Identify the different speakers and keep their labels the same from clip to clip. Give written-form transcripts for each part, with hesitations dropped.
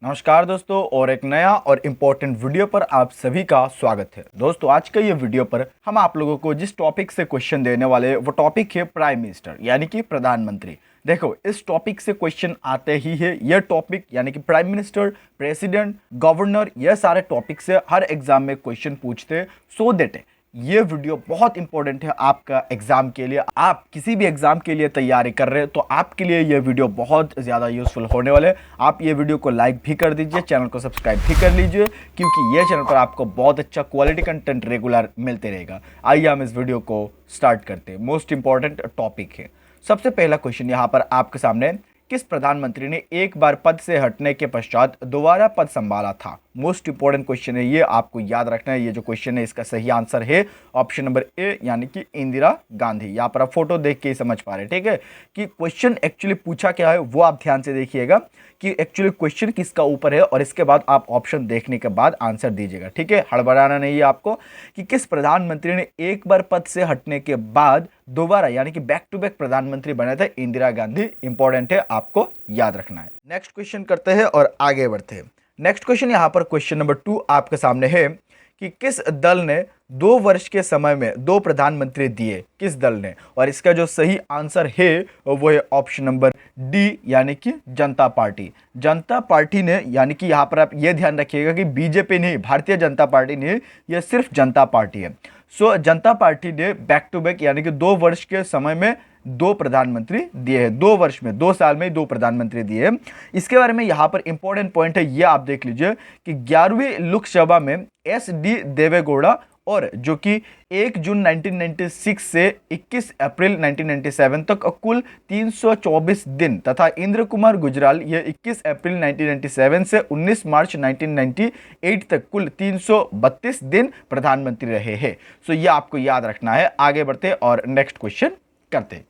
Speaker 1: नमस्कार दोस्तों, और एक नया और इम्पोर्टेंट वीडियो पर आप सभी का स्वागत है। दोस्तों, आज के ये वीडियो पर हम आप लोगों को जिस टॉपिक से क्वेश्चन देने वाले हैं वो टॉपिक है प्राइम मिनिस्टर यानी कि प्रधानमंत्री। देखो, इस टॉपिक से क्वेश्चन आते ही है। यह टॉपिक यानी कि प्राइम मिनिस्टर, प्रेसिडेंट, गवर्नर, यह सारे टॉपिक से हर एग्जाम में क्वेश्चन पूछते हैं। सो दैट ये वीडियो बहुत इंपॉर्टेंट है आपका एग्जाम के लिए। आप किसी भी एग्जाम के लिए तैयारी कर रहे हैं तो आपके लिए ये वीडियो बहुत ज़्यादा यूजफुल होने वाले हैं। आप ये वीडियो को लाइक भी कर दीजिए, चैनल को सब्सक्राइब भी कर लीजिए, क्योंकि ये चैनल पर आपको बहुत अच्छा क्वालिटी कंटेंट रेगुलर मिलते रहेगा। आइए हम इस वीडियो को स्टार्ट करते हैं। मोस्ट इंपॉर्टेंट टॉपिक है। सबसे पहला क्वेश्चन यहाँ पर आपके सामने, किस प्रधानमंत्री ने एक बार पद से हटने के पश्चात दोबारा पद संभाला था? मोस्ट इंपॉर्टेंट क्वेश्चन है, ये आपको याद रखना है। ये जो क्वेश्चन है इसका सही आंसर है ऑप्शन नंबर ए यानी कि इंदिरा गांधी। यहाँ पर आप फोटो देख के ही समझ पा रहे हैं, ठीक है, कि क्वेश्चन एक्चुअली पूछा क्या है वो आप ध्यान से देखिएगा कि एक्चुअली क्वेश्चन किसका ऊपर है, और इसके बाद आप ऑप्शन देखने के बाद आंसर दीजिएगा, ठीक है। हड़बड़ाना नहीं है आपको। कि किस प्रधानमंत्री ने एक बार पद से हटने के बाद दोबारा यानी कि बैक टू बैक प्रधानमंत्री बने थे? इंदिरा गांधी। इंपॉर्टेंट है, आपको याद रखना है। नेक्स्ट क्वेश्चन करते हैं और आगे बढ़ते हैं। नेक्स्ट क्वेश्चन यहाँ पर क्वेश्चन नंबर 2 आपके सामने है कि किस दल ने 2 वर्ष के समय में 2 प्रधानमंत्री दिए? किस दल ने? और इसका जो सही आंसर है वो है ऑप्शन नंबर डी यानी कि जनता पार्टी। जनता पार्टी ने, यानी कि यहाँ पर आप ये ध्यान रखिएगा कि बीजेपी नहीं, भारतीय जनता पार्टी नहीं, यह सिर्फ जनता पार्टी है। सो जनता पार्टी ने बैक टू बैक यानी कि 2 वर्ष के समय में 2 प्रधानमंत्री दिए हैं। 2 वर्ष में, 2 साल में 2 प्रधानमंत्री दिए हैं। इसके बारे में यहाँ पर इंपॉर्टेंट पॉइंट है, ये आप देख लीजिए कि 11वीं लोकसभा में एस डी देवेगौड़ा, और जो कि 1 जून 1996 से 21 अप्रैल 1997 तक कुल 324 दिन, तथा इंद्र कुमार गुजराल ये 21 अप्रैल 1997 से 19 मार्च 1998 तक कुल 332 दिन प्रधानमंत्री रहे हैं। सो ये आपको याद रखना है। आगे बढ़ते और नेक्स्ट क्वेश्चन करते हैं।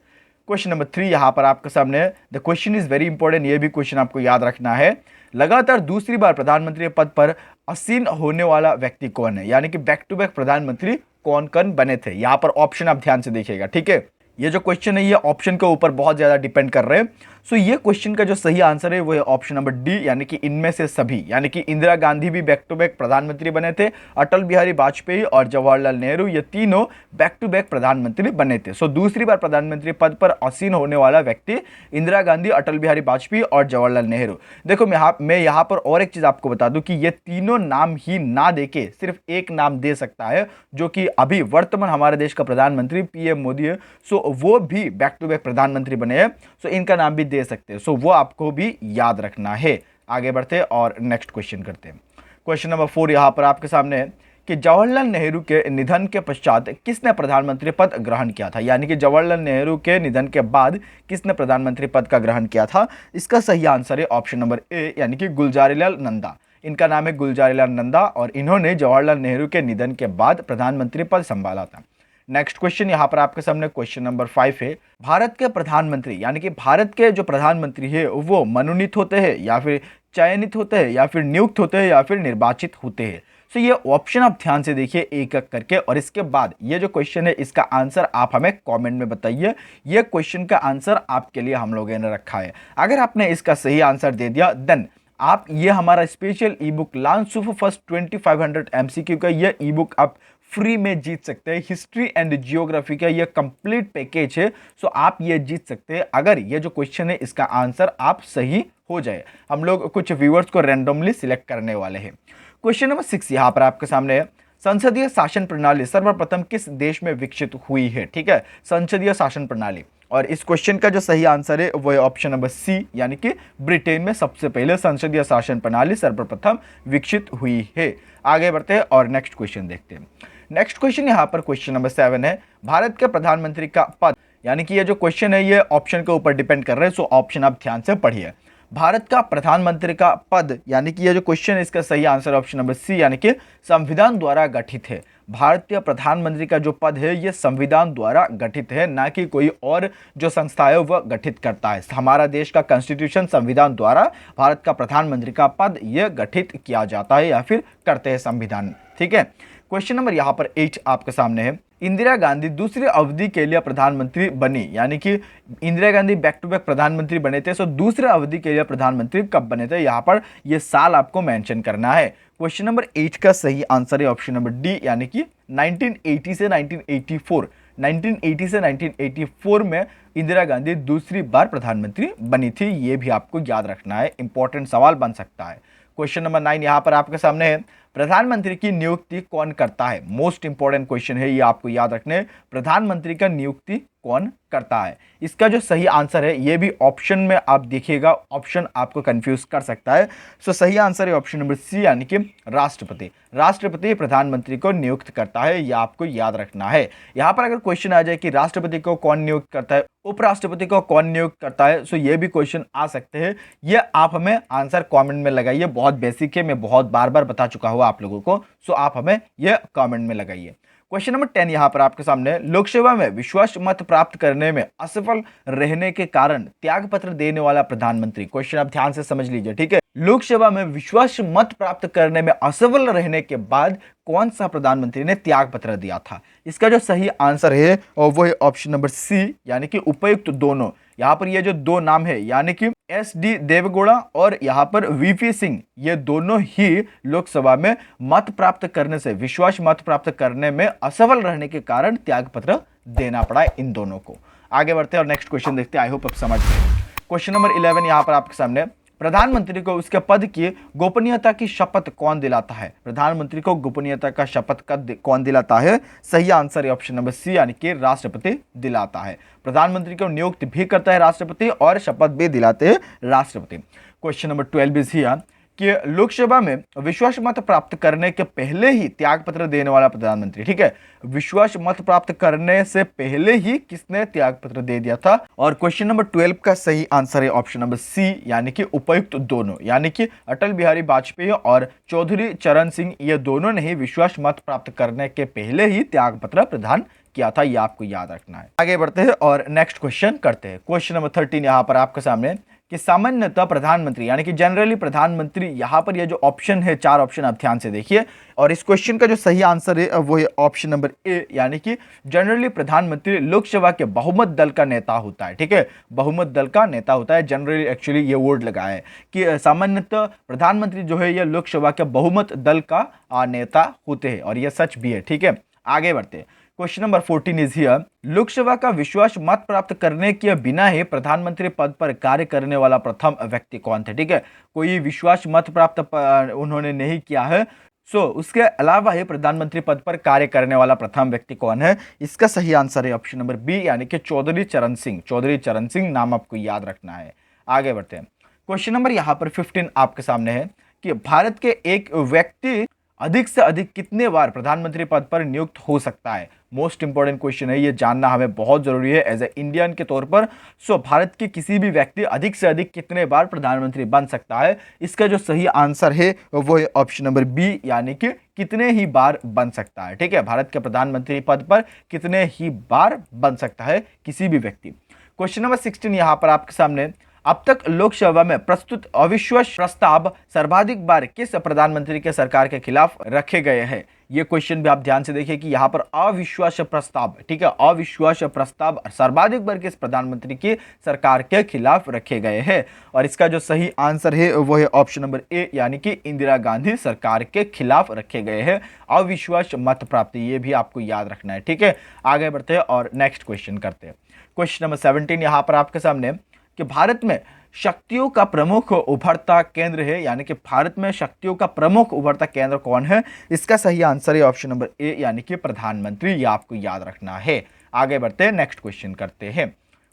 Speaker 1: क्वेश्चन नंबर 3 यहां पर आपके सामने है। The question is very important, ये भी क्वेश्चन आपको याद रखना है। लगातार दूसरी बार प्रधानमंत्री पद पर आसीन होने वाला व्यक्ति कौन है? यानी कि बैक टू बैक प्रधानमंत्री कौन कौन बने थे? यहां पर ऑप्शन आप ध्यान से देखिएगा, ठीक है। ये जो क्वेश्चन है ये ऑप्शन के ऊपर बहुत ज्यादा डिपेंड कर रहे हैं। सो ये क्वेश्चन का जो सही आंसर है वो है ऑप्शन नंबर डी यानी कि इनमें से सभी। यानी कि इंदिरा गांधी भी बैक टू बैक प्रधानमंत्री बने थे, अटल बिहारी वाजपेयी और जवाहरलाल नेहरू ये तीनों बैक टू बैक प्रधानमंत्री बने थे। सो दूसरी बार प्रधानमंत्री पद पर आसीन होने वाला व्यक्ति इंदिरा गांधी, अटल बिहारी वाजपेयी और जवाहरलाल नेहरू। देखो, मैं यहाँ पर और एक चीज आपको बता दूं कि ये तीनों नाम ही ना देके सिर्फ एक नाम दे सकता है, जो कि अभी वर्तमान हमारे देश का प्रधानमंत्री पीएम मोदी है। सो वो भी बैक टू बैक प्रधानमंत्री बने हैं। सो इनका नाम भी दे सकते हैं। सो वो आपको भी याद रखना है। आगे बढ़ते और नेक्स्ट क्वेश्चन करते हैं। क्वेश्चन नंबर 4 यहां पर आपके सामने है कि जवाहरलाल नेहरू के निधन के पश्चात किसने प्रधानमंत्री पद ग्रहण किया था? यानी कि जवाहरलाल नेहरू के निधन के बाद किसने प्रधानमंत्री पद का ग्रहण किया था? इसका सही आंसर है ऑप्शन नंबर ए यानी कि गुलजारीलाल नंदा। इनका नाम है गुलजारीलाल नंदा, और इन्होंने जवाहरलाल नेहरू के निधन के बाद प्रधानमंत्री पद संभाला था। नेक्स्ट क्वेश्चन यहां पर आपके सामने क्वेश्चन नंबर 5 है। भारत के प्रधानमंत्री यानी कि भारत के जो प्रधानमंत्री है वो मनोनीत होते हैं या फिर चयनित होते हैं या फिर नियुक्त होते हैं या फिर निर्वाचित होते हैं? सो ये ऑप्शन आप ध्यान से देखिए एक एक करके, और इसके बाद ये जो क्वेश्चन है इसका आंसर आप हमें कमेंट में बताइए। ये क्वेश्चन का आंसर आपके लिए हम लोगों ने रखा है। अगर आपने इसका सही आंसर दे दिया देन आप ये हमारा स्पेशल ई book learn super fast 2500 MCQ का ये ई बुक आप फ्री में जीत सकते हैं। हिस्ट्री एंड जियोग्राफी का ये कंप्लीट पैकेज है। सो आप ये जीत सकते हैं अगर ये जो क्वेश्चन है इसका आंसर आप सही हो जाए। हम लोग कुछ व्यूअर्स को रैंडमली सिलेक्ट करने वाले हैं। क्वेश्चन नंबर 6 यहां पर आपके सामने है। संसदीय शासन प्रणाली सर्वप्रथम किस देश में विकसित हुई है? ठीक है, संसदीय शासन प्रणाली। और इस क्वेश्चन का जो सही आंसर है वो है ऑप्शन नंबर सी यानी कि ब्रिटेन में सबसे पहले संसदीय शासन प्रणाली सर्वप्रथम विकसित हुई है। आगे बढ़ते हैं और नेक्स्ट क्वेश्चन देखते हैं। नेक्स्ट क्वेश्चन यहाँ पर क्वेश्चन नंबर 7 है। भारत के प्रधानमंत्री का पद, यानी कि ये जो क्वेश्चन है ये ऑप्शन के ऊपर डिपेंड कर रहे हैं। सो ऑप्शन आप ध्यान से पढ़िए। भारत का प्रधानमंत्री का पद, यानी कि ये जो क्वेश्चन है इसका सही आंसर ऑप्शन नंबर सी यानी कि संविधान द्वारा गठित है। भारतीय प्रधानमंत्री का जो पद है ये संविधान द्वारा गठित है, ना कि कोई और जो संस्था है वह गठित करता है। हमारा देश का कॉन्स्टिट्यूशन संविधान द्वारा भारत का प्रधानमंत्री का पद यह गठित किया जाता है या फिर करते हैं संविधान, ठीक है। क्वेश्चन नंबर यहाँ पर 8 आपके सामने है। इंदिरा गांधी दूसरी अवधि के लिए प्रधानमंत्री बनी, यानी कि Indira Gandhi back to back प्रधानमंत्री बने थे, सो दूसरे अवधि के लिए प्रधानमंत्री कब बने थे, यहाँ पर ये साल आपको मेंशन करना है। क्वेश्चन नंबर 8 का सही आंसर है ऑप्शन नंबर डी, यानी कि 1980 से 1984। 1980 से 1984 में इंदिरा गांधी दूसरी बार प्रधानमंत्री बनी थी, ये भी आपको याद रखना है, इंपॉर्टेंट सवाल बन सकता है। क्वेश्चन नंबर 9 यहाँ पर आपके सामने है, प्रधानमंत्री की नियुक्ति कौन करता है। मोस्ट इंपॉर्टेंट क्वेश्चन है, ये आपको याद रखने, प्रधानमंत्री का नियुक्ति कौन करता है। इसका जो सही आंसर है, ये भी ऑप्शन में आप देखिएगा, ऑप्शन आपको कंफ्यूज कर सकता है। सो सही आंसर है ऑप्शन नंबर सी, यानी कि राष्ट्रपति। राष्ट्रपति प्रधानमंत्री को नियुक्त करता है, यह आपको याद रखना है। यहां पर अगर क्वेश्चन आ जाए कि राष्ट्रपति को कौन नियुक्त करता है, उपराष्ट्रपति को कौन नियुक्त करता है, सो ये भी क्वेश्चन आ सकते हैं। ये आप हमें आंसर कमेंट में लगाइए, बहुत बेसिक है, मैं बहुत बार बार बता चुका हूँ आप लोगों को, सो आप हमें यह कमेंट में लगाइए। क्वेश्चन नंबर 10 यहां पर आपके सामने, लोकसभा में विश्वास मत प्राप्त करने में असफल रहने के कारण त्याग पत्र देने वाला प्रधानमंत्री। क्वेश्चन आप ध्यान से समझ लीजिए, ठीक है। लोकसभा में विश्वास मत प्राप्त करने में असफल रहने के बाद कौन सा प्रधानमंत्री ने त्याग पत्र दिया था। इसका जो सही आंसर है वो है ऑप्शन नंबर सी, यानी कि उपर्युक्त दोनों। यहाँ पर ये जो दो नाम है, यानी कि SD देवेगौड़ा और यहाँ पर VP सिंह, ये दोनों ही लोकसभा में मत प्राप्त करने से, विश्वास मत प्राप्त करने में असफल रहने के कारण त्याग पत्र देना पड़ा इन दोनों को। आगे बढ़ते हैं और नेक्स्ट क्वेश्चन देखते हैं, आई होप आप समझ गए। क्वेश्चन नंबर 11 यहाँ पर आपके सामने, प्रधानमंत्री को उसके पद की गोपनीयता की शपथ कौन दिलाता है। प्रधानमंत्री को गोपनीयता का शपथ कौन दिलाता है। सही आंसर है ऑप्शन नंबर सी, यानी कि राष्ट्रपति दिलाता है। प्रधानमंत्री को नियुक्त भी करता है राष्ट्रपति और शपथ भी दिलाते हैं राष्ट्रपति। क्वेश्चन नंबर 12 इज हियर कि लोकसभा में विश्वास मत प्राप्त करने के पहले ही त्याग पत्र देने वाला प्रधानमंत्री, ठीक है। विश्वास मत प्राप्त करने से पहले ही किसने त्याग पत्र दे दिया था। और क्वेश्चन नंबर 12 का सही आंसर है ऑप्शन नंबर सी, यानी कि उपर्युक्त दोनों, यानी कि अटल बिहारी वाजपेयी और चौधरी चरण सिंह, ये दोनों ने ही विश्वास मत प्राप्त करने के पहले ही त्याग पत्र प्रदान किया था, ये आपको याद रखना है। आगे बढ़ते हैं और नेक्स्ट क्वेश्चन करते हैं। क्वेश्चन नंबर 13 यहाँ पर आपके सामने कि सामान्यतः प्रधानमंत्री, यानी कि जनरली प्रधानमंत्री, यहाँ पर ये जो ऑप्शन है, 4 ऑप्शन आप ध्यान से देखिए, और इस क्वेश्चन का जो सही आंसर है वो है ऑप्शन नंबर ए, यानी कि जनरली प्रधानमंत्री लोकसभा के बहुमत दल का नेता होता है, ठीक है। बहुमत दल का नेता होता है जनरली, एक्चुअली ये वर्ड लगा है कि सामान्यतः प्रधानमंत्री जो है ये लोकसभा के बहुमत दल का नेता होते हैं, और यह सच भी है, ठीक है। आगे बढ़ते हैं। Question number 14 is here, Lok Sabha का विश्वास मत प्राप्त करने के बिना ही प्रधानमंत्री पद पर कार्य करने वाला प्रथम व्यक्ति कौन थे, ठीक है। कोई विश्वास मत प्राप्त उन्होंने नहीं किया है, उसके अलावा ही प्रधानमंत्री पद पर कार्य करने वाला प्रथम व्यक्ति कौन है। इसका सही आंसर है ऑप्शन नंबर बी, यानी कि चौधरी चरण सिंह। चौधरी चरण सिंह नाम आपको याद रखना है। आगे बढ़ते हैं। क्वेश्चन नंबर यहाँ पर 15 आपके सामने है कि भारत के एक व्यक्ति अधिक से अधिक कितने बार प्रधानमंत्री पद पर नियुक्त हो सकता है। मोस्ट इंपॉर्टेंट क्वेश्चन है, ये जानना हमें बहुत जरूरी है एज ए इंडियन के तौर पर। भारत के किसी भी व्यक्ति अधिक से अधिक कितने बार प्रधानमंत्री बन सकता है। इसका जो सही आंसर है वो है ऑप्शन नंबर बी, यानी कि कितने ही बार बन सकता है, ठीक है। भारत के प्रधानमंत्री पद पर कितने ही बार बन सकता है किसी भी व्यक्ति। क्वेश्चन नंबर 16 यहाँ पर आपके सामने, अब तक लोकसभा में प्रस्तुत अविश्वास प्रस्ताव सर्वाधिक बार किस प्रधानमंत्री के सरकार के खिलाफ रखे गए हैं। ये क्वेश्चन भी आप ध्यान से देखिए कि यहाँ पर अविश्वास प्रस्ताव, ठीक है, अविश्वास प्रस्ताव सर्वाधिक बार किस प्रधानमंत्री की सरकार के खिलाफ रखे गए हैं। और इसका जो सही आंसर है वो है ऑप्शन नंबर ए, यानी कि इंदिरा गांधी सरकार के खिलाफ रखे गए हैं अविश्वास मत प्राप्ति। ये भी आपको याद रखना है, ठीक है। आगे बढ़ते हैं और नेक्स्ट क्वेश्चन करते हैं। क्वेश्चन नंबर 17 यहाँ पर आपके सामने कि भारत में शक्तियों का प्रमुख उभरता केंद्र है, यानी कि भारत में शक्तियों का प्रमुख उभरता केंद्र कौन है। इसका सही आंसर है ऑप्शन नंबर ए, यानी कि प्रधानमंत्री। ये आपको याद रखना है। आगे बढ़ते हैं, नेक्स्ट क्वेश्चन करते हैं।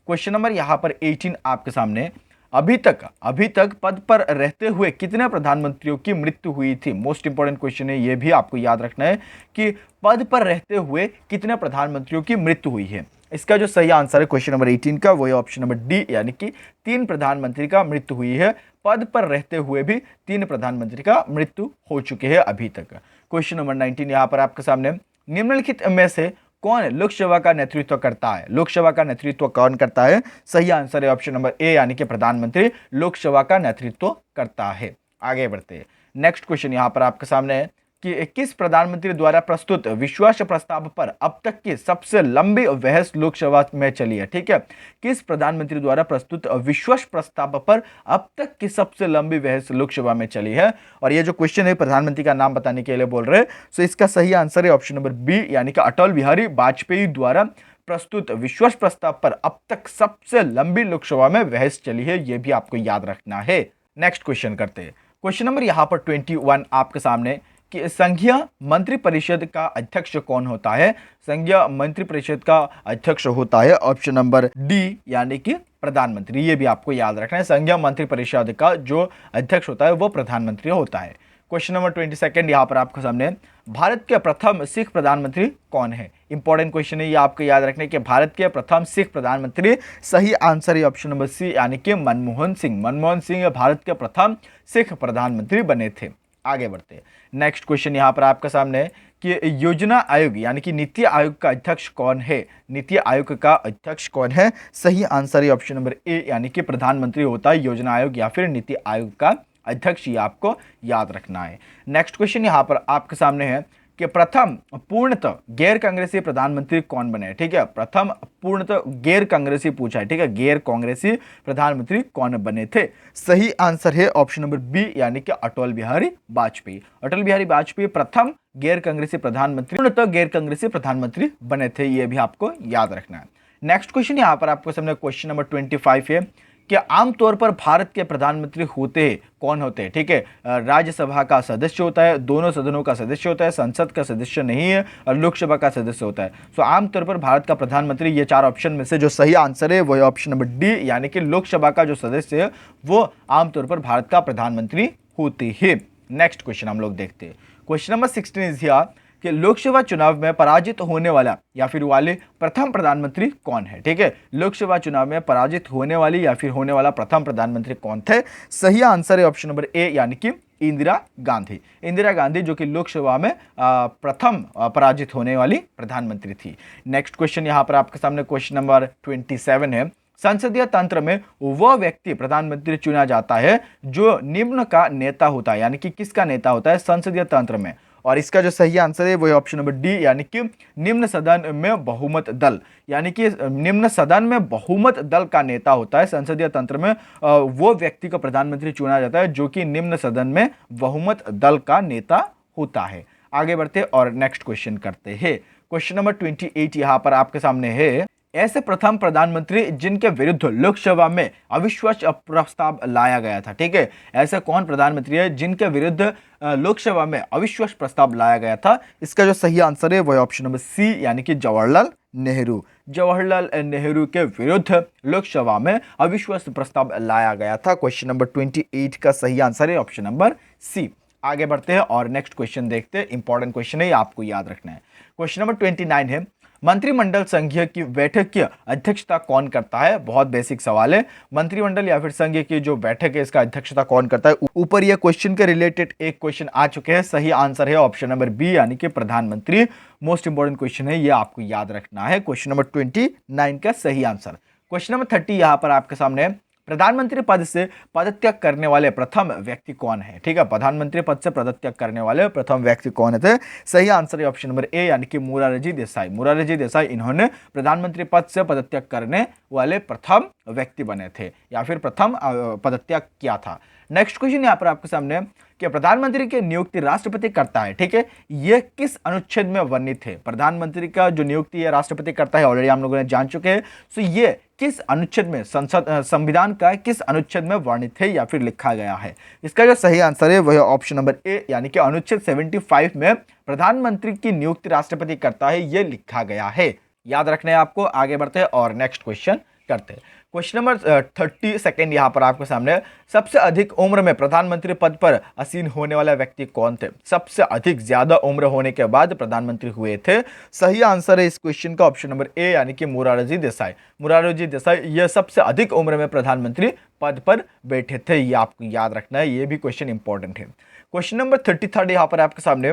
Speaker 1: क्वेश्चन नंबर यहाँ पर 18 आपके सामने, अभी तक पद पर रहते हुए कितने प्रधानमंत्रियों की मृत्यु हुई थी। मोस्ट इंपॉर्टेंट क्वेश्चन है, ये भी आपको याद रखना है कि पद पर रहते हुए कितने प्रधानमंत्रियों की मृत्यु हुई है। इसका जो सही आंसर है क्वेश्चन नंबर 18 का वो है ऑप्शन नंबर डी, यानी कि 3 प्रधानमंत्री का मृत्यु हुई है। पद पर रहते हुए भी 3 प्रधानमंत्री का मृत्यु हो चुके हैं अभी तक। क्वेश्चन नंबर 19 यहाँ पर आपके सामने, निम्नलिखित में से कौन लोकसभा का नेतृत्व करता है। लोकसभा का नेतृत्व कौन करता है। सही आंसर है ऑप्शन नंबर ए, यानी कि प्रधानमंत्री लोकसभा का नेतृत्व करता है। आगे बढ़ते हैं। नेक्स्ट क्वेश्चन यहाँ पर आपके सामने है, कि किस प्रधानमंत्री द्वारा प्रस्तुत विश्वास प्रस्ताव पर अब तक की सबसे लंबी बहस लोकसभा में चली है। ठीक है, किस प्रधानमंत्री द्वारा प्रस्तुत विश्वास प्रस्ताव पर अब तक की सबसे लंबी बहस लोकसभा में चली है। और ये जो क्वेश्चन है प्रधानमंत्री का नाम बताने के लिए बोल रहे हैं, तो इसका सही आंसर है ऑप्शन नंबर बी, यानी कि अटल बिहारी वाजपेयी द्वारा प्रस्तुत विश्वास प्रस्ताव पर अब तक सबसे लंबी लोकसभा में बहस चली है। यह भी आपको याद रखना है। नेक्स्ट क्वेश्चन करते हैं। क्वेश्चन नंबर यहाँ पर 21 आपके सामने कि संघीय मंत्रिपरिषद का अध्यक्ष कौन होता है। संघीय मंत्रिपरिषद का अध्यक्ष होता है ऑप्शन नंबर डी, यानी कि प्रधानमंत्री। ये भी आपको याद रखना है, संघीय मंत्रिपरिषद का जो अध्यक्ष होता है वो प्रधानमंत्री होता है। क्वेश्चन नंबर 22 यहाँ पर आपके सामने, भारत के प्रथम सिख प्रधानमंत्री कौन है। इंपॉर्टेंट क्वेश्चन है ये, आपको याद रखने के भारत के प्रथम सिख प्रधानमंत्री। सही आंसर है ऑप्शन नंबर सी, यानी कि मनमोहन सिंह। मनमोहन सिंह भारत के प्रथम सिख प्रधानमंत्री बने थे। आगे बढ़ते हैं। नेक्स्ट क्वेश्चन यहाँ पर आपके सामने कि योजना आयोग यानी कि नीति आयोग का अध्यक्ष कौन है। नीति आयोग का अध्यक्ष कौन है। सही आंसर है ऑप्शन नंबर ए, यानी कि प्रधानमंत्री होता है योजना आयोग या फिर नीति आयोग का अध्यक्ष, ये आपको याद रखना है। नेक्स्ट क्वेश्चन यहाँ पर आपके सामने है कि प्रथम पूर्णतः गैर कांग्रेसी प्रधानमंत्री कौन बने। ठीक है, प्रथम पूर्णतः गैर कांग्रेसी पूछा है। ठीक है, गैर कांग्रेसी प्रधानमंत्री कौन बने थे। सही आंसर है ऑप्शन नंबर बी, यानी कि अटल बिहारी वाजपेयी। अटल बिहारी वाजपेयी प्रथम गैर कांग्रेसी प्रधानमंत्री, पूर्णतः गैर कांग्रेसी प्रधानमंत्री बने थे। ये भी आपको याद रखना है। नेक्स्ट क्वेश्चन यहाँ पर आपको सामने क्वेश्चन नंबर 25 है कि आमतौर पर भारत के प्रधानमंत्री होते हैं कौन होते हैं। ठीक है, राज्यसभा का सदस्य होता है, दोनों सदनों का सदस्य होता है, संसद का सदस्य नहीं है, और लोकसभा का सदस्य होता है। तो आमतौर पर भारत का प्रधानमंत्री, ये चार ऑप्शन में से जो सही आंसर है वो है ऑप्शन नंबर डी, यानी कि लोकसभा का जो सदस्य है वो आमतौर पर भारत का प्रधानमंत्री होते हैं। नेक्स्ट क्वेश्चन हम लोग देखते हैं। क्वेश्चन नंबर 16 इज हियर कि लोकसभा चुनाव में पराजित होने वाला या फिर वाले प्रथम प्रधानमंत्री कौन है। ठीक है, लोकसभा चुनाव में पराजित होने वाली या फिर होने वाला प्रथम प्रधानमंत्री कौन थे। सही आंसर है ऑप्शन नंबर ए, यानी कि इंदिरा गांधी। इंदिरा गांधी जो कि लोकसभा में प्रथम पराजित होने वाली प्रधानमंत्री थी। नेक्स्ट क्वेश्चन यहाँ पर आपके सामने क्वेश्चन नंबर 27 है। संसदीय तंत्र में वह व्यक्ति प्रधानमंत्री चुना जाता है जो निम्न का नेता होता है, यानी कि किसका नेता होता है संसदीय तंत्र में। और इसका जो सही आंसर है वो है ऑप्शन नंबर डी, यानी कि निम्न सदन में बहुमत दल, यानी कि निम्न सदन में बहुमत दल का नेता होता है संसदीय तंत्र में। वो व्यक्ति को प्रधानमंत्री चुना जाता है जो कि निम्न सदन में बहुमत दल का नेता होता है। आगे बढ़ते और नेक्स्ट क्वेश्चन करते हैं। क्वेश्चन नंबर 28 यहाँ पर आपके सामने है। ऐसे प्रथम प्रधानमंत्री जिनके विरुद्ध लोकसभा में अविश्वास प्रस्ताव लाया गया था। ठीक है, ऐसे कौन प्रधानमंत्री है जिनके विरुद्ध लोकसभा में अविश्वास प्रस्ताव लाया गया था। इसका जो सही आंसर है वो है ऑप्शन नंबर सी, यानी कि जवाहरलाल नेहरू। जवाहरलाल नेहरू के विरुद्ध लोकसभा में अविश्वास प्रस्ताव लाया गया था। क्वेश्चन नंबर 28 का सही आंसर है ऑप्शन नंबर सी। आगे बढ़ते हैं और नेक्स्ट क्वेश्चन देखते हैं। इंपॉर्टेंट क्वेश्चन है, आपको याद रखना है। क्वेश्चन नंबर 29 है। मंत्रिमंडल संघीय की बैठक की अध्यक्षता कौन करता है। बहुत बेसिक सवाल है। मंत्रिमंडल या फिर संघ की जो बैठक है इसका अध्यक्षता कौन करता है। ऊपर ये क्वेश्चन के रिलेटेड एक क्वेश्चन आ चुके हैं। सही आंसर है ऑप्शन नंबर बी, यानी कि प्रधानमंत्री। मोस्ट इंपॉर्टेंट क्वेश्चन है, ये आपको याद रखना है। क्वेश्चन नंबर 29 का सही आंसर। क्वेश्चन नंबर 30 यहाँ पर आपके सामने, प्रधानमंत्री पद से पदत्याग करने वाले प्रथम व्यक्ति कौन है। ठीक है, प्रधानमंत्री पद से पदत्याग करने वाले प्रथम व्यक्ति कौन थे। सही आंसर है ऑप्शन नंबर ए, यानी कि मोरारजी देसाई। मोरारजी देसाई इन्होंने प्रधानमंत्री पद से पदत्याग करने वाले प्रथम व्यक्ति बने थे या फिर प्रथम पदत्याग किया था। नेक्स्ट क्वेश्चन यहाँ पर आपके सामने कि प्रधानमंत्री की नियुक्ति राष्ट्रपति करता है। ठीक है, यह किस अनुच्छेद में वर्णित है। प्रधानमंत्री का जो नियुक्ति है राष्ट्रपति करता है, ऑलरेडी हम लोगों ने जान चुके हैं। सो ये किस अनुच्छेद में, संविधान का किस अनुच्छेद में वर्णित है या फिर लिखा गया है। इसका जो सही आंसर है वह ऑप्शन नंबर ए, यानी कि अनुच्छेद 75 में प्रधानमंत्री की नियुक्ति राष्ट्रपति करता है, यह लिखा गया है। याद रखना है आपको। आगे बढ़ते हैं और नेक्स्ट क्वेश्चन करते हैं। क्वेश्चन नंबर 32 यहाँ पर आपके सामने, सबसे अधिक उम्र में प्रधानमंत्री पद पर आसीन होने वाला व्यक्ति कौन थे। सबसे अधिक ज्यादा उम्र होने के बाद प्रधानमंत्री हुए थे। सही आंसर है इस क्वेश्चन का ऑप्शन नंबर ए, यानी कि मोरारजी देसाई। मोरारजी देसाई यह सबसे अधिक उम्र में प्रधानमंत्री पद पर बैठे थे, ये आपको याद रखना है। ये भी क्वेश्चन इंपॉर्टेंट है। क्वेश्चन नंबर 33 यहाँ पर आपके सामने,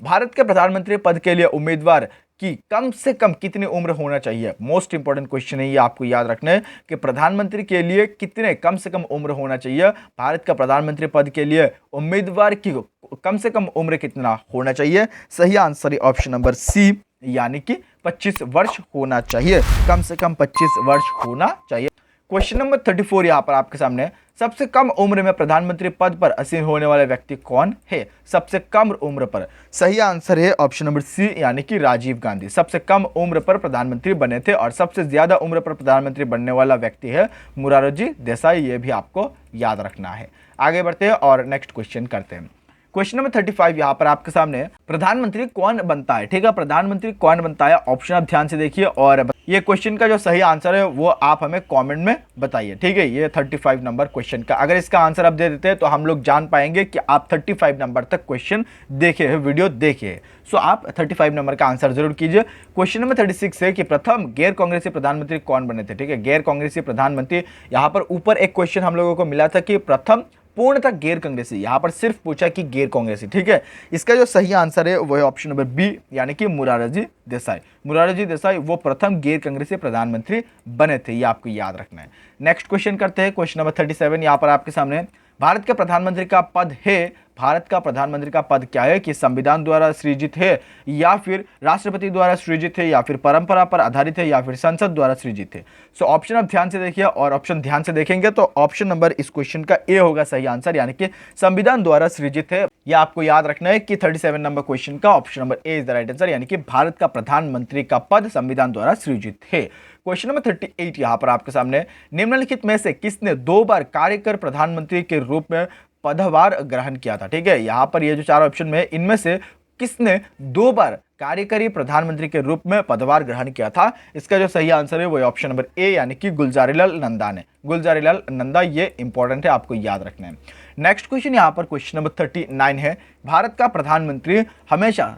Speaker 1: भारत के प्रधानमंत्री पद के लिए उम्मीदवार कि कम से कम कितनी उम्र होना चाहिए। मोस्ट इंपॉर्टेंट क्वेश्चन है, ये आपको याद रखना है कि प्रधानमंत्री के लिए कितने कम से कम उम्र होना चाहिए। भारत का प्रधानमंत्री पद के लिए उम्मीदवार की कम से कम उम्र कितना होना चाहिए? सही आंसर है ऑप्शन नंबर सी, यानी कि 25 वर्ष होना चाहिए, कम से कम 25 वर्ष होना चाहिए। क्वेश्चन नंबर 34 यहाँ पर आपके सामने, सबसे कम उम्र में प्रधानमंत्री पद पर आसीन होने वाले व्यक्ति कौन है? सबसे कम उम्र पर, सही आंसर है ऑप्शन नंबर सी, यानी कि राजीव गांधी सबसे कम उम्र पर प्रधानमंत्री बने थे। और सबसे ज्यादा उम्र पर प्रधानमंत्री बनने वाला व्यक्ति है मोरारजी देसाई, ये भी आपको याद रखना है। आगे बढ़ते हैं और नेक्स्ट क्वेश्चन करते हैं। क्वेश्चन नंबर 35 यहाँ पर आपके सामने, प्रधानमंत्री कौन बनता है? ठीक है, प्रधानमंत्री कौन बनता है? ऑप्शन आप ध्यान से देखिए और ये क्वेश्चन का जो सही आंसर है वो आप हमें कमेंट में बताइए। ठीक है, ये 35 नंबर क्वेश्चन का अगर इसका आंसर आप दे देते हैं तो हम लोग जान पाएंगे कि आप 35 नंबर तक क्वेश्चन देखे हैं, वीडियो देखे हैं। सो आप 35 नंबर का आंसर जरूर कीजिए। क्वेश्चन नंबर 36 है कि प्रथम गैर कांग्रेसी प्रधानमंत्री कौन बने थे? ठीक है, गैर कांग्रेसी प्रधानमंत्री, यहाँ पर ऊपर एक क्वेश्चन हम लोगों को मिला था कि प्रथम पूर्णतः गैर कांग्रेसी, यहां पर सिर्फ पूछा कि गैर कांग्रेसी। ठीक है, इसका जो सही आंसर है वो है ऑप्शन नंबर बी, यानी कि मोरारजी देसाई। मोरारजी देसाई वो प्रथम गैर कांग्रेसी प्रधानमंत्री बने थे, ये आपको याद रखना है। नेक्स्ट क्वेश्चन करते हैं, क्वेश्चन नंबर 37 यहां पर आपके सामने, भारत के प्रधानमंत्री का पद है, भारत का प्रधानमंत्री का पद क्या है? कि संविधान द्वारा सृजित है, या फिर राष्ट्रपति द्वारा सृजित है, या फिर परंपरा पर आधारित है, या फिर संसद द्वारा सृजित है? सो ऑप्शन आप ध्यान से देखिए और ऑप्शन ध्यान से देखेंगे तो ऑप्शन नंबर इस क्वेश्चन का ए होगा सही आंसर, यानी कि संविधान द्वारा सृजित है। यह आपको याद रखना है कि 37 नंबर क्वेश्चन का option number A is the right answer, यानी कि भारत का प्रधानमंत्री का पद संविधान द्वारा सृजित है। क्वेश्चन नंबर 38 यहां पर आपके सामने, निम्नलिखित में से किसने 2 बार कार्यकर प्रधानमंत्री के रूप में पदभार ग्रहण किया था? ठीक है, यहां पर ये जो 4 ऑप्शन में इनमें से किसने 2 बार कार्यकारी प्रधानमंत्री के रूप में पदभार ग्रहण किया था? इसका जो सही आंसर है वो ऑप्शन नंबर ए, यानी कि गुलजारीलाल नंदा ने। गुलजारीलाल नंदा, ये इंपॉर्टेंट है, आपको याद रखना है। नेक्स्ट क्वेश्चन यहां पर क्वेश्चन नंबर 39 है, भारत का प्रधानमंत्री हमेशा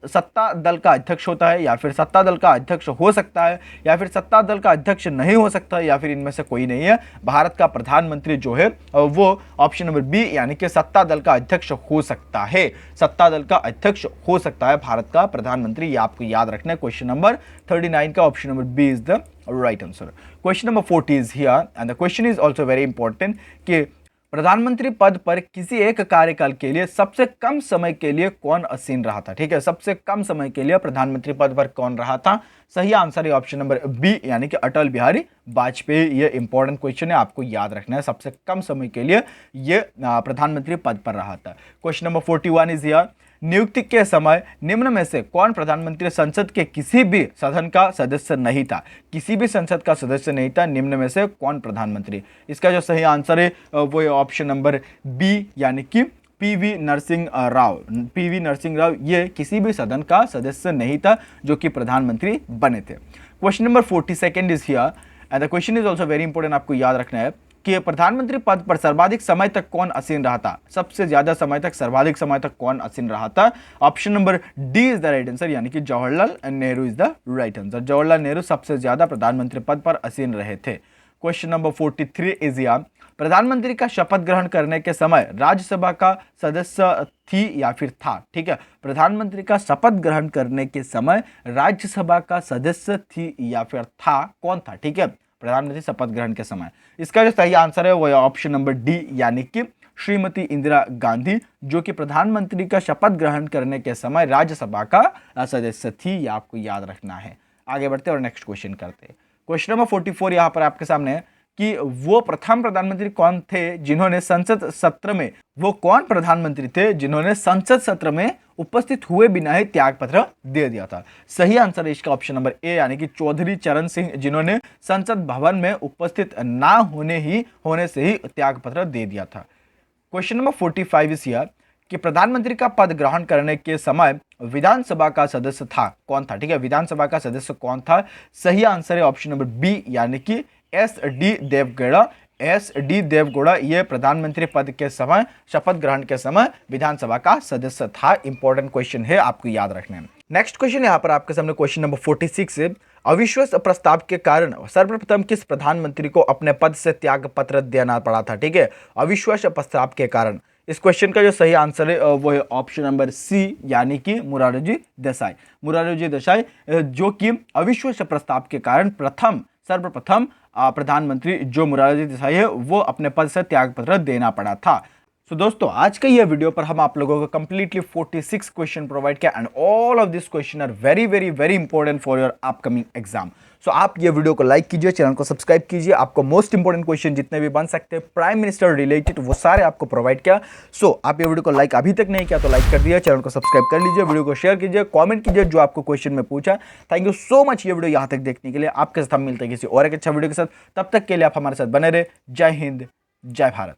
Speaker 1: सत्ता दल का अध्यक्ष होता है, या फिर सत्ता दल का अध्यक्ष हो सकता है, या फिर सत्ता दल का अध्यक्ष नहीं हो सकता, या फिर इनमें से कोई नहीं है? भारत का प्रधानमंत्री जो है वो ऑप्शन नंबर बी, यानी कि सत्ता दल का अध्यक्ष हो सकता है, सत्ता दल का अध्यक्ष हो सकता है भारत का प्रधानमंत्री, ये आपको याद रखना है। क्वेश्चन नंबर 39 का option number B is the right answer. Question number 40 is here and the question is also very important कि प्रधानमंत्री पद पर किसी एक कार्यकाल के लिए सबसे कम समय के लिए कौन आसीन रहा था? ठीक है, सबसे कम समय के लिए प्रधानमंत्री पद पर कौन रहा था? सही आंसर है ऑप्शन नंबर बी, यानी कि अटल बिहारी वाजपेयी। ये इंपॉर्टेंट क्वेश्चन है, आपको याद रखना है, सबसे कम समय के लिए ये प्रधानमंत्री पद पर रहा था। क्वेश्चन नंबर 41 इज हियर, नियुक्ति के समय निम्न में से कौन प्रधानमंत्री संसद के किसी भी सदन का सदस्य नहीं था? किसी भी संसद का सदस्य नहीं था, निम्न में से कौन प्रधानमंत्री? इसका जो सही आंसर है वो है ऑप्शन नंबर बी, यानी कि पीवी नरसिंह राव। पीवी नरसिंह राव ये किसी भी सदन का सदस्य नहीं था जो कि प्रधानमंत्री बने थे। Question number 42 is here and the question is also very important, आपको याद रखना है कि प्रधानमंत्री पद पर सर्वाधिक समय तक कौन आसीन रहा था? सबसे ज्यादा समय तक, सर्वाधिक समय तक कौन आसीन रहा था? Option number D is the right answer, यानी कि Jawaharlal Nehru is the right answer. Jawaharlal Nehru सबसे ज्यादा प्रधानमंत्री पद पर आसीन रहे थे। क्वेश्चन नंबर 43 इज हियर, प्रधानमंत्री का शपथ ग्रहण करने के समय राज्यसभा का सदस्य थी या फिर था? ठीक है, प्रधानमंत्री का शपथ ग्रहण करने के समय राज्यसभा का सदस्य थी या फिर था, कौन था? ठीक है, प्रधानमंत्री शपथ ग्रहण के समय। इसका जो सही आंसर है वो है ऑप्शन नंबर डी, यानी कि श्रीमती इंदिरा गांधी, जो कि प्रधानमंत्री का शपथ ग्रहण करने के समय राज्यसभा का सदस्य थी, ये आपको याद रखना है। आगे बढ़ते और नेक्स्ट क्वेश्चन करते हैं। क्वेश्चन नंबर 44 यहाँ पर आपके सामने कि वो प्रथम प्रधानमंत्री कौन थे जिन्होंने संसद सत्र में, वो कौन प्रधानमंत्री थे जिन्होंने संसद सत्र में उपस्थित हुए बिना ही त्याग पत्र दे दिया था? सही आंसर है इसका ऑप्शन नंबर ए, यानी कि चौधरी चरण सिंह, जिन्होंने संसद भवन में उपस्थित ना होने से ही त्याग पत्र दे दिया था। क्वेश्चन नंबर 45 इज हियर कि प्रधानमंत्री का पद ग्रहण करने के समय विधानसभा का सदस्य था, कौन था? ठीक है, विधानसभा का सदस्य कौन था? सही आंसर है ऑप्शन नंबर बी, यानी कि एस.डी. देवगौड़ा। एस.डी. देवगौड़ा ये प्रधानमंत्री पद के समय, शपथ ग्रहण के समय विधानसभा का सदस्य था। इंपॉर्टेंट क्वेश्चन है, आपको याद रखना है। नेक्स्ट क्वेश्चन यहाँ पर आपके सामने क्वेश्चन नंबर 46 है, अविश्वास प्रस्ताव के कारण सर्वप्रथम किस प्रधानमंत्री को अपने पद से त्याग पत्र देना पड़ा था? ठीक है, अविश्वास प्रस्ताव के कारण। इस क्वेश्चन का जो सही आंसर है वो है ऑप्शन नंबर सी, यानी कि मोरारजी देसाई। मोरारजी देसाई जो कि अविश्वास प्रस्ताव के कारण सर्वप्रथम प्रधानमंत्री जो मोरारजी देसाई है वो अपने पद से त्याग पत्र देना पड़ा था। तो दोस्तों आज का ये वीडियो पर हम आप लोगों को कंप्लीटली 46 क्वेश्चन प्रोवाइड किया and all of this question are very very very important for your upcoming exam. So आप ये वीडियो को लाइक कीजिए, चैनल को सब्सक्राइब कीजिए। आपको मोस्ट इंपॉर्टेंट क्वेश्चन जितने भी बन सकते हैं प्राइम मिनिस्टर रिलेटेड वो सारे आपको प्रोवाइड किया। सो आप ये वीडियो को लाइक अभी तक नहीं किया तो लाइक कर दिया, चैनल को सब्सक्राइब कर लीजिए, वीडियो को शेयर कीजिए, कॉमेंट कीजिए जो आपको क्वेश्चन में पूछा। थैंक यू सो मच ये वीडियो यहाँ तक देखने के लिए। आपके साथ हम मिलते हैं किसी और एक अच्छा वीडियो के साथ, तब तक के लिए आप हमारे साथ बने रहे। जय हिंद, जय भारत।